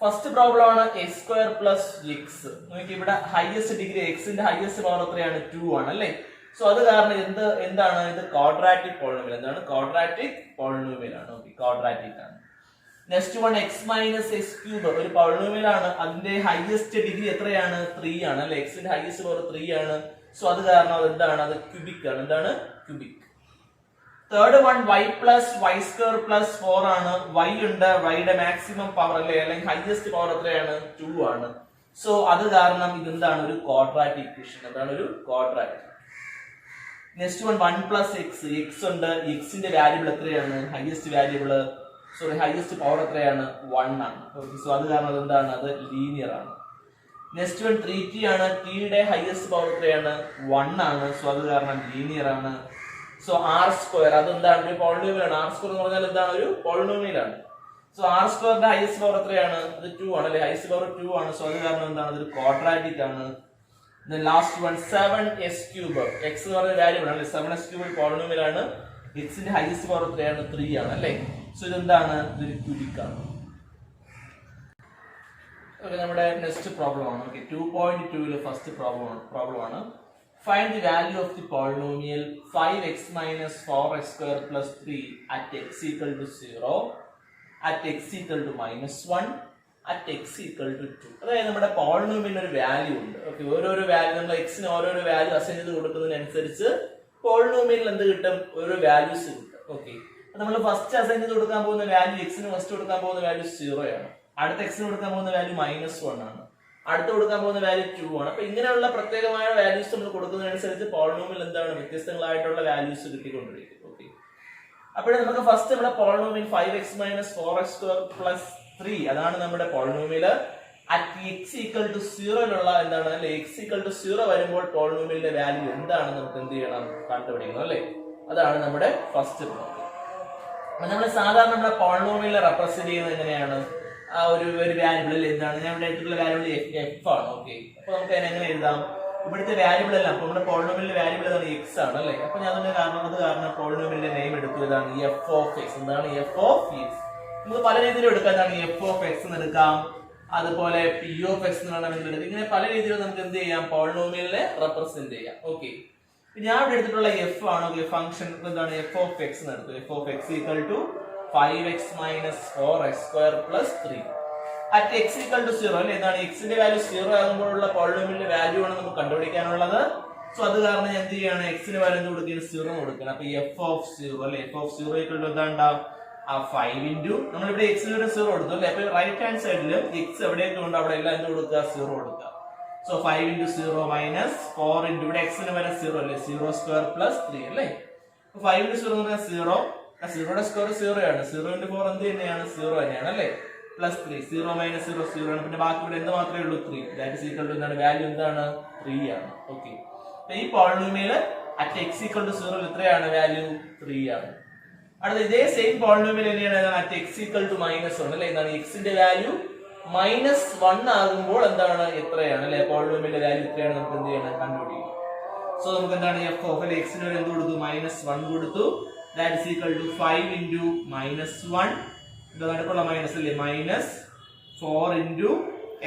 ഫസ്റ്റ് പ്രോബ്ലം ആണ് x സ്ക്വയർ പ്ലസ് എക്സ്. നോക്കി ഇവിടെ ഹൈയസ്റ്റ് ഡിഗ്രി എക്സിന്റെ ഹൈയസ്റ്റ് പവർ എത്രയാണ്? 2 ആണ് അല്ലേ? സോ അത് കാരണം എന്താണ് ഇത്? Quadratic polynomial. എന്താണ്? ക്വാഡ്രാറ്റിക് പോളിനോമിയൽ ആണ്. ഓക്കെ, ക്വാഡ്രാറ്റിക് ആണ്. Next one X minus X cube. ഒരു പോളിനോമിയൽ ആണ്. അതിന്റെ ഹൈയസ്റ്റ് ഡിഗ്രി എത്രയാണ്? 3 ആണ് അല്ലെ? എക്സിന്റെ ഹൈയസ്റ്റ് പവർ 3 ആണ്. സോ അത് കാരണം അത് എന്താണ്? അത് ക്യൂബിക് ആണ്. എന്താണ്? Cubic. Third one y plus y square plus 4 ആണ്. y ഉണ്ട്, y യുടെ മാക്സിമം പവർ അല്ലെ അല്ലെങ്കിൽ ഹൈയസ്റ്റ് പവർ എത്രയാണ്? 2 ആണ്. സോ അത് കാരണം ഇതെന്താണ്? ഒരു ക്വാഡ്രാറ്റിക് ഇക്വേഷൻ. എന്താണ്? ഒരു quadratic. Next one 1 plus X. X ഉണ്ട്, എക്സിന്റെ വാല്യൂബിൾ എത്രയാണ്? ഹൈയസ്റ്റ് വാല്യൂബിൾ ഹൈയസ്റ്റ് പവർ എത്രയാണ്? 1 ആണ്. ഓക്കെ, സോ അത് കാരണം അതെന്താണ്? അത് ലീനിയർ ആണ്. നെക്സ്റ്റ് വൺ 3t ആണ്. t യുടെ ഹൈയസ്റ്റ് പവർ എത്രയാണ്? 1 ആണ്. സോ അത് കാരണം ലീനിയർ ആണ്. സോ ആർ സ്ക്വയർ അതെന്താണ്? ഒരു പോളിനോമിയൽ ആണ്. ആർ സ്ക്വയർ എന്ന് പറഞ്ഞാൽ എന്താണ്? ഒരു പോളിനോമിയൽ ആണ്. സോ ആർ സ്ക്വയറിന്റെ ഹൈയസ്റ്റ് പവർ എത്രയാണ്? അത് 2 ആണ് അല്ലെ? ഹൈയസ്റ്റ് പവർ 2 ആണ്. സോ അത് കാരണം എന്താണ്? അതൊരു ക്വാഡ്രാറ്റിക് ആണ്. Last one 7s cube. X എന്ന് പറഞ്ഞ വാല്യൂ ആണ് അല്ലെ? 7s ക്യൂബ് പോളിനോമിയൽ ആണ്. എക്സിന്റെ ഹൈയസ്റ്റ് പവർ എത്രയാണ്? 3 ആണ് അല്ലെ? സോ ഇതെന്താണ്? ഇതൊരു ക്യൂബിക് ആണ്. ഓക്കെ, നമ്മുടെ നെക്സ്റ്റ് പ്രോബ്ലം ആണ്. ഓക്കെ, 2.2 ഫസ്റ്റ് പ്രോബ്ലം ആണ്. Find the value of the polynomial 5x minus 4x square plus 3 at x equal to 0, at x equal to minus 1, at x equal to 2. അതായത് നമ്മുടെ പോളിനോമിയലിന് ഒരു value ഉണ്ട്. Okay, ഓരോരോ value നമ്മൾ എക്സിന് ഓരോരോ വാല്യൂ അസൈൻ ചെയ്ത് കൊടുക്കുന്നതിനനുസരിച്ച് പോളിനോമിയലിൽ എന്ത് കിട്ടും? ഓരോ വാല്യൂസ് കിട്ടും. ഓക്കെ, നമ്മൾ ഫസ്റ്റ് അസൈൻ ചെയ്ത് കൊടുക്കാൻ പോകുന്ന വാല്യൂ എക്സിന് ഫസ്റ്റ് കൊടുക്കാൻ പോകുന്ന വാല്യൂ 0 ആണ്. അടുത്ത എക്സിന് കൊടുക്കാൻ പോകുന്ന വാല്യൂ -1 ആണ്. അടുത്ത് കൊടുക്കാൻ പോകുന്ന വാല്യൂ 2 ആണ്. അപ്പൊ ഇങ്ങനെയുള്ള പ്രത്യേകമായ വാല്യൂസ് നമ്മൾ കൊടുക്കുന്നതനുസരിച്ച് പോളിനോമിയൽ എന്താണ്? വ്യത്യസ്തങ്ങളായിട്ടുള്ള വാല്യൂസ് കിട്ടിക്കൊണ്ടിരിക്കും. ഓക്കെ, അപ്പോഴേ നമുക്ക് ഫസ്റ്റ് നമ്മുടെ polynomial 5x minus 4x square plus 3 അതാണ് നമ്മുടെ polynomial. At x equal to 0 ലുള്ള എന്താണ് അല്ലെ? x equal to 0 വരുമ്പോൾ പോളിനോമിയലിന്റെ വാല്യൂ എന്താണ് നമുക്ക് എന്ത് ചെയ്യണം? കണ്ടുപിടിക്കണം അല്ലെ? അതാണ് നമ്മുടെ ഫസ്റ്റ് പ്രോബ്ലം. നമ്മൾ സാധാരണ നമ്മുടെ പോളിനോമിയലിനെ റെപ്രസെന്റ് ചെയ്യുന്നത് എങ്ങനെയാണ്? ആ ഒരു വാല്യൂബിൾ എന്താണ്? ഞാൻ ഇവിടെ എടുത്തിട്ടുള്ള വാല്യൂബിൾ f ആണ്. ഓക്കെ, അപ്പൊ നമുക്ക് അതിനെ എങ്ങനെ എഴുതാം? ഇവിടുത്തെ വാല്യൂബിൾ അല്ല, അപ്പൊ നമ്മുടെ പോളിനോമിയലിന്റെ വാല്യൂബിൾ ഏതാണ്? x ആണ് അല്ലെ? അപ്പൊ ഞാൻ അതിന്റെ കാരണം പോളിനോമിയലിന്റെ നെയിം എടുത്തു. ഇതാണ് f of x. എന്താണ് f of x? നമുക്ക് പല രീതിയിലും എടുക്കാം. എഫ് ഓഫ് എക്സ് എന്ന് എടുക്കാം, അതുപോലെ പി ഓഫ് എക്സ് എന്ന് വേണമെങ്കിൽ എടുക്കാം. ഇങ്ങനെ പല രീതിയിൽ നമുക്ക് എന്ത് ചെയ്യാം, പോളിനോമിയലിനെ റെപ്രസെന്റ് ചെയ്യാം. ഓക്കെ, ഞാൻ ഇവിടെ എടുത്തിട്ടുള്ള എഫ് ആണ് ഫംഗ്ഷൻ എന്താണ്, എഫ് ഓഫ് എക്സ് എന്ന് എടുത്തു. F of x equal to 5x minus 4x square plus 3 at x equal to 0 അല്ലെ. എന്താണ് എക്സിന്റെ വാല്യൂ 0 ആകുമ്പോഴുള്ള പോളിനോമിയലിന്റെ വാല്യൂ ആണ് നമുക്ക് കണ്ടുപിടിക്കാനുള്ളത്. സോ അത് കാരണം ഞാൻ എന്ത് ചെയ്യാണ്, എക്സിന് വാല്യൂ കൊടുക്കുകയാണ്, 0 കൊടുക്കണം. അപ്പൊ എഫ് ഓഫ് 0 അല്ലെ, എഫ് ഓഫ് 0 ഈക്വൽ ടു എന്താണ്ടാവും, ആ 5 ഇൻറ്റു നമ്മളിവിടെ എക്സിന് ഒരു 0 കൊടുത്തു അല്ലെ. അപ്പൊ റൈറ്റ് ഹാൻഡ് സൈഡിൽ എക്സ് എവിടെയൊക്കെ ഉണ്ട് അവിടെ എല്ലാം എന്ത് കൊടുക്കുക, 0 കൊടുക്കുക. സോ 5 ഇൻറ്റു 0 മൈനസ് 4 ഇൻറ്റു ഇവിടെ എക്സിന് വരെ 0 അല്ലേ, 0 സ്ക്വയർ പ്ലസ് 3 അല്ലേ. 5 ഇൻറ്റു 0 എന്ന് പറഞ്ഞാൽ 0, സീറോയുടെ സ്ക്വയർ 0 ആണ്. 0 ഇൻറ്റു 4 എന്ത് തന്നെയാണ്, 0 തന്നെയാണ് അല്ലേ. പ്ലസ് 3, 0 മൈനസ് 0 0 ആണ്. പിന്നെ ബാക്കി ഇവിടെ എന്ത് മാത്രമേ ഉള്ളൂ, 3. ദാറ്റ് ഈസ് ഈക്വൽ ടു എന്താണ്, വാല്യൂ എന്താണ്, 3 ആണ്. ഓക്കെ, ഈ polynomial at x equal to 0 എത്രയാണ്, വാല്യൂ 3 ആണ്. അടുത്ത ഇതേ സെയിം പോളിനോമിയൽ തന്നെയാണ് അറ്റ് എക്സ് ഈക്വൽ ടു -1 അല്ലെ. എന്താണ് എക്സിന്റെ വാല്യൂ -1 ആകുമ്പോൾ എന്താണ്, എത്രയാണ് അല്ലെ, പോളിനോമിയലിന്റെ വാല്യൂ എത്രയാണ് നമുക്ക് എന്ത് ചെയ്യണം, കണ്ടുപിടിക്കണം. സോ നമുക്ക് എന്താണ് എഫ് ഓഫ് അല്ലെ എക്സിന് ഒരു എന്ത് കൊടുത്തു, -1 കൊടുത്തു. That is equal to 5 into -1 ഇതടുക്കുള്ള മൈനസ് അല്ലേ, -4 ഇൻറ്റു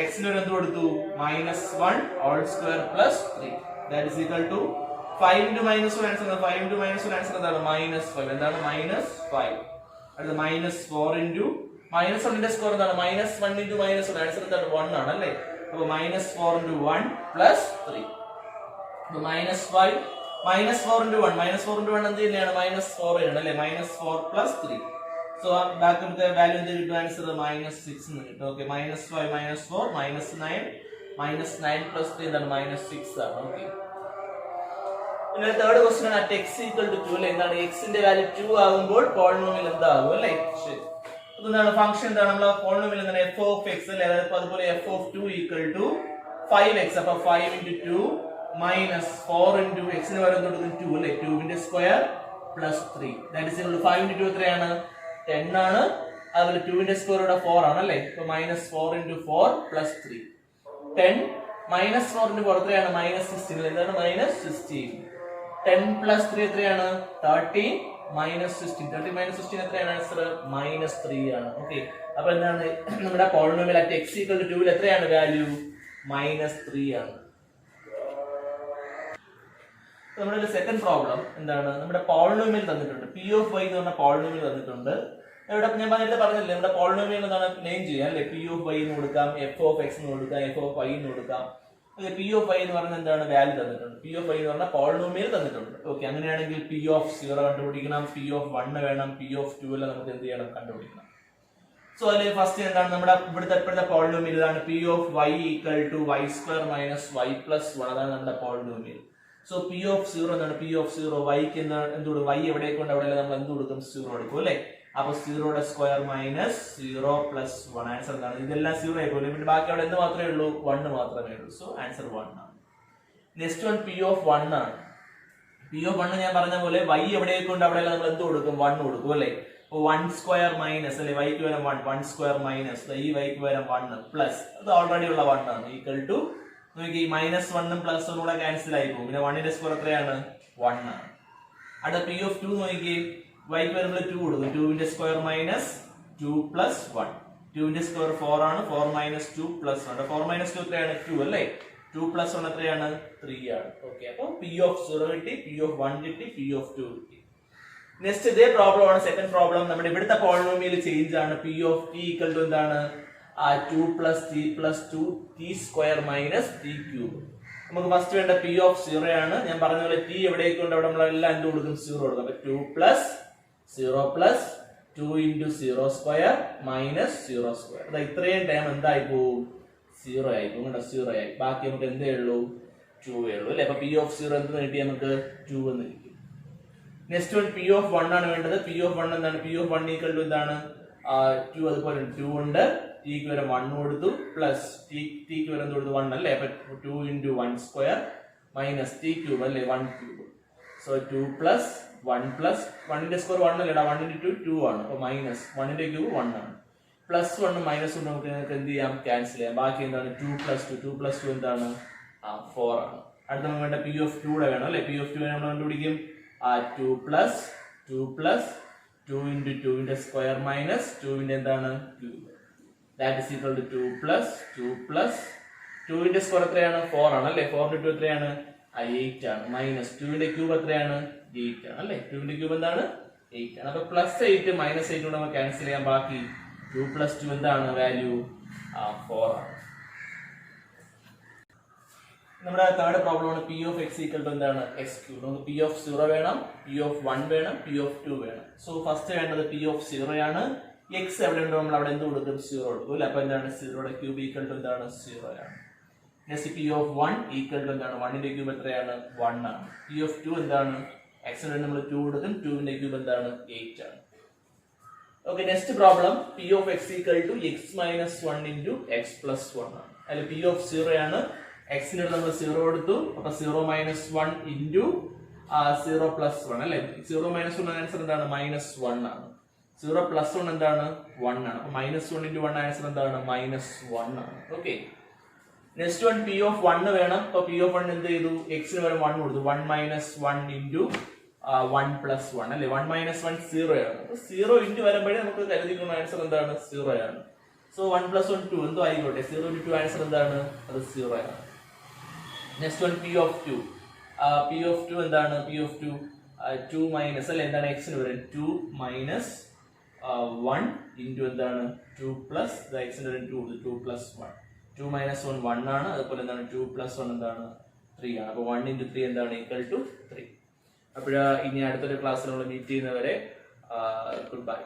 എക്സിന് ഒരു എന്ത് കൊടുത്തു, -1 whole square plus 3. That is equal to 5 into -1 answer. 5 into -1 answer എന്താണ്, -5. എന്താണ് -5. അടുത്ത -4 ഇൻറ്റു -1ന്റെ സ്കോർ എന്താണ്, -1 ഇൻറ്റു -1 ആൻസർ എന്താണ്, 1 ആണ് അല്ലേ. അപ്പൊ -4 ഇൻറ്റു 1 പ്ലസ് 3. അപ്പൊ -5 -4 ഇൻറ്റു 1 -4 ഇൻറ്റു 1 എന്ത് തന്നെയാണ്, -4 ആണ് അല്ലേ. -4 പ്ലസ് 3. സോ ബാക്ക് നമുക്ക് വാല്യൂ എന്ത് കിട്ടും, ആൻസർ -6 എന്ന് കിട്ടും. ഓക്കെ, -5 -4 -9 പ്ലസ് 3 എന്താണ്, -6 ആണ്. ഓക്കെ, പിന്നെ തേർഡ് ക്വസ്റ്റ്യൻ ആണ് അറ്റ് എക്സ് ഈക്വൽ ടു 2 അല്ലേ. എന്താണ് എക്സിന്റെ വാല്യൂ 2 ആകുമ്പോൾ പോളിനോമിയൽ എന്താകും അല്ലേ. ശരി, എന്താണ് ഫംഗ്ഷൻ എന്താണ്, നമ്മൾ പോളിനോമിയൽ എന്താണ്, എഫ് ഓഫ് എക്സ് അല്ലേ. അതായത് അതുപോലെ F of 2 equal to 5x. അപ്പൊ 5 ഇൻറ്റു 2 മൈനസ് 4 ഇൻറ്റു എക്സിന് പകരം കൊടുക്കും 2 അല്ലേ, 2ന്റെ square plus 3. That is equal to 5 into 2 എത്രയാണ്, 10 ആണ്. അതുപോലെ 2ന്റെ സ്ക്വയർ ഇവിടെ 4 ആണ് അല്ലേ. അപ്പൊ -4 ഇൻറ്റു 4 പ്ലസ് 3. 10 -4 ഇൻറ്റു 4 എത്രയാണ്, -16. എന്താണ് -16. 10 പ്ലസ് 3 എത്രയാണ്, 30 -16. 30 -16 എത്രയാണ്, ആൻസർ -3 ആണ്. ഓക്കെ, അപ്പൊ എന്താണ് നമ്മുടെ polynomial at x equal to 2 എത്രയാണ് വാല്യൂ, -3 ആണ്. നമ്മുടെ സെക്കൻഡ് പ്രോബ്ലം എന്താണ്, നമ്മുടെ പോളിനോമിയൽ തന്നിട്ടുണ്ട്, പി ഓഫ് വൈ എന്ന് പറഞ്ഞ പോളിനോമിയൽ തന്നിട്ടുണ്ട്. ഇവിടെ ഞാൻ നേരത്തെ പറഞ്ഞില്ലേ, നമ്മുടെ പോളിനോമിയൽ എന്താണ് നെയിം ചെയ്യാം അല്ലെ. പി ഓഫ് വൈ എന്ന് കൊടുക്കാം, എഫ് ഓഫ് എക്സ് എന്ന് കൊടുക്കാം, എഫ് ഓഫ് വൈ എന്ന് കൊടുക്കാം. പി ഓഫ് വൈ എന്ന് പറഞ്ഞാൽ എന്താണ്, വാല്യൂ തന്നിട്ടുണ്ട്. പി ഓഫ് വൈ എന്ന് പറഞ്ഞാൽ പോളിനോമിയൽ തന്നിട്ടുണ്ട്. ഓക്കെ, അങ്ങനെയാണെങ്കിൽ പി ഓഫ് 0 കണ്ടുപിടിക്കണം, പി ഓഫ് 1 വേണം, പി ഓഫ് 2 എല്ലാം നമുക്ക് എന്ത് ചെയ്യണം, കണ്ടുപിടിക്കണം. സോ അതിൽ ഫസ്റ്റ് എന്താണ്, നമ്മുടെ ഇപ്പോഴത്തെ പോളിനോമിയൽ ഇതാണ്, p of y equal to y square minus y plus 1. അതാണ് നമ്മുടെ പോളിനോമിയൽ. സോ പി ഓഫ് 0 എന്താണ്, പി ഓഫ് 0 വൈക്ക് എന്താണ്, എന്ത് കൊടുക്കും, വൈ എവിടേക്ക് ഉണ്ട് അവിടെ നമ്മൾ എന്ത് കൊടുക്കും, 0 കൊടുക്കും അല്ലെ. അപ്പൊ 0യുടെ സ്ക്വയർ മൈനസ് 0 പ്ലസ് 1. ആൻസർ എന്താണ്, ഇതെല്ലാം 0 ആയിപ്പോലെ. പിന്നെ ബാക്കി അവിടെ എന്ത് മാത്രമേ ഉള്ളൂ, 1 മാത്രമേ ഉള്ളൂ. സോ ആൻസർ 1 ആണ്. നെക്സ്റ്റ് വൺ പി ഓഫ് 1 ആണ്. പി ഓഫ് 1 ഞാൻ പറഞ്ഞ പോലെ വൈ എവിടേക്ക് ഉണ്ട് അവിടെ നമ്മൾ എന്ത് കൊടുക്കും, 1 കൊടുക്കും അല്ലെ. അപ്പൊ 1 സ്ക്വയർ മൈനസ് അല്ലെ, വൈക്ക് വരാൻ 1 സ്ക്വയർ മൈനസ് ഈ വൈക്ക് വരാൻ 1 പ്ലസ് അത് ഓൾറെഡി ഉള്ള 1 ആണ് ഈക്വൽ ടു നോക്കി -1 പ്ലസ് 1 കൂടെ ക്യാൻസൽ ആയി പോകും. പിന്നെ 1ന്റെ സ്ക്വയർ എത്രയാണ്, 1 ആണ്. അടുത്ത പി ഓഫ് 2 നോക്കി വൈക്ക് വരുമ്പോൾ 2 കൊടുക്കും, 2ന്റെ സ്ക്വയർ മൈനസ് 2 പ്ലസ് 1. 2ന്റെ സ്ക്വയർ 4 ആണ്, 4 മൈനസ് 2 പ്ലസ് 1. 4 മൈനസ് 2 എത്രയാണ്, 2 അല്ലേ. 2 പ്ലസ് 1 എത്രയാണ്, 3 ആണ്. ഓക്കെ, അപ്പൊ പി ഓഫ് 0 കിട്ടി, പി ഓഫ് 1 കിട്ടി, പി ഓഫ് 2 കിട്ടി. നെക്സ്റ്റ് ഇതേ പ്രോബ്ലം ആണ് സെക്കൻഡ് പ്രോബ്ലം. നമ്മുടെ ഇവിടുത്തെ പോളിനോമിയൽ ചേഞ്ച് ആണ്. P of t equal to എന്താണ്, 2 plus t plus 2 t square minus T cube. നമുക്ക് ഫസ്റ്റ് വേണ്ട പി ഓഫ് 0 ആണ്. ഞാൻ പറഞ്ഞ പോലെ ടി എവിടേക്ക് ഉണ്ട് അവിടെ നമ്മളെല്ലാം എന്ത് കൊടുക്കും, 0 കൊടുക്കും. അപ്പൊ 2 plus 0 plus 2 into 0 square minus 0 square. അതായത് ഇത്രയും ടൈം എന്തായി പോവും, 0 ആയി പോകും. 0 ആയി, ബാക്കി നമുക്ക് എന്തേ ഉള്ളൂ, 2 ഉള്ളൂ അല്ലെ. അപ്പൊ പി ഓഫ് 0 എന്ത് കിട്ടി, നമുക്ക് 2 എന്ന് കിട്ടി. നെക്സ്റ്റ് വൺ പി ഓഫ് 1 ആണ് വേണ്ടത്. പി ഓഫ് 1 എന്താണ്, പി ഓഫ് 1 ഈക്വൽ ടു എന്താണ്, 2. അതുപോലെ 2 ഉണ്ട്, ടിക്ക് വരെ 1 കൊടുത്തു പ്ലസ് ടിക്ക് വരെ എന്ത് കൊടുത്തു, 1 അല്ലേ. അപ്പൊ 2 into 1 square minus T cube അല്ലേ, 1 ക്യൂബ്. സോ 2 പ്ലസ് 1 പ്ലസ് 1ന്റെ സ്ക്വയർ 1 അല്ലേടാ, 1 ഇൻറ്റു 2 ആണ്. അപ്പൊ മൈനസ് 1ന്റെ ക്യൂബ് 1 ആണ്. പ്ലസ് 1 മൈനസ് 1 നമുക്ക് എന്ത് ചെയ്യാം, ക്യാൻസൽ ചെയ്യാം. ബാക്കി എന്താണ്, 2 പ്ലസ് 2, 2 പ്ലസ് 2 എന്താണ്, 4 ആണ്. അടുത്ത നമുക്ക് വേണ്ട പി ഓഫ് 2 വേണം അല്ലെ. പി ഓഫ് 2 നമ്മൾ കണ്ടുപിടിക്കും, 2 പ്ലസ് 2 into 2 ന്റെ സ്ക്വയർ മൈനസ് 2 ന്റെ എന്താണ് cube. That is equal to 2 plus 2 ന്റെ സ്ക്വയർ എത്രയാണ് 4 ആണ് അല്ലേ. 4 into 2 എത്രയാണ് 8 ആണ്. മൈനസ് 2 ന്റെ ക്യൂബ് എത്രയാണ് 8 ആണ് അല്ലേ. 2 ന്റെ ക്യൂബ് എന്താണ് 8 ആണ്. അപ്പൊ പ്ലസ് 8 മൈനസ് 8 കൊണ്ട് നമുക്ക് ക്യാൻസൽ ചെയ്യാൻ. ബാക്കി 2 plus 2 എന്താണ് വാല്യൂ 4 ആണ്. നമ്മുടെ തേർഡ് പ്രോബ്ലം ആണ് p of x equal to എന്താണ് എക്സ് ക്യൂബ്. നമുക്ക് പി ഓഫ് 0 വേണം, പി ഓഫ് 1 വേണം, പി ഓഫ് 2 വേണം. സോ ഫസ്റ്റ് വേണ്ടത് പി ഓഫ് 0 ആണ്. എക്സ് എവിടെ ഉണ്ടോ നമ്മൾ അവിടെ എന്ത് കൊടുക്കും 0 കൊടുക്കും അല്ലെ. അപ്പൊ എന്താണ് 0 യുടെ ക്യൂബ് ഈക്വൽ ടു എന്താണ് 0 ആണ്. Next p of 1 equal to എന്താണ് 1 ന്റെ ക്യൂബ് എത്രയാണ് 1 ആണ്. പി ഓഫ് 2 എന്താണ് എക്സിന് നമ്മൾ 2 കൊടുക്കും, 2 ന്റെ ക്യൂബ് എന്താണ് 8 ആണ്. Okay, next problem p of x equal to x minus 1 into x plus 1 ആണ്. അതിൽ പി ഓഫ് 0 ആണ്. എക്സിന് നമ്മൾ 0 കൊടുത്തു. അപ്പൊ 0 മൈനസ് 1 ഇൻറ്റു 0 പ്ലസ് 1 അല്ലെ. 0 മൈനസ് 1 ആൻസർ എന്താണ് -1 ആണ്. 0 പ്ലസ് 1 എന്താണ് 1 ആണ്. അപ്പൊ -1 ഇൻറ്റു 1 ആൻസർ എന്താണ് -1 ആണ്. Okay, next one P of 1 വേണം. അപ്പൊ പി ഓഫ് 1 എന്ത് ചെയ്തു എക്സിന് വരെ 1 കൊടുത്തു. 1 മൈനസ് 1 ഇൻറ്റു 1 പ്ലസ് 1 അല്ലെ. 1 മൈനസ് 1 0 ആണ്. അപ്പൊ 0 ഇൻറ്റു വരുമ്പോഴേ നമുക്ക് കരുതിക്കുന്ന ആൻസർ എന്താണ് 0 ആണ്. സോ 1 പ്ലസ് 1 2 എന്തോ ആയിക്കോട്ടെ. 0 ഇൻറ്റു 2 ആൻസർ എന്താണ് അത് 0 ആണ്. Next one P of 2. P of 2 എന്താണ് പി ഓഫ് 2 2 മൈനസ് അല്ലെ എന്താണ് എക്സിന് വരെ 2 മൈനസ് 1 ഇൻറ്റു എന്താണ് 2 പ്ലസ് എക്സിന് വരെ 2 പ്ലസ് 1. 2 മൈനസ് 1 1 ആണ്. അതുപോലെ എന്താണ് 2 പ്ലസ് 1 എന്താണ് 3 ആണ്. അപ്പൊ 1 ഇൻറ്റു 3 എന്താണ് ഈക്വൽ ടു 3. അപ്പോഴ ഇനി അടുത്തൊരു ക്ലാസ്സിൽ നമ്മൾ മീറ്റ് ചെയ്യുന്നവരെ ഗുഡ് ബൈ.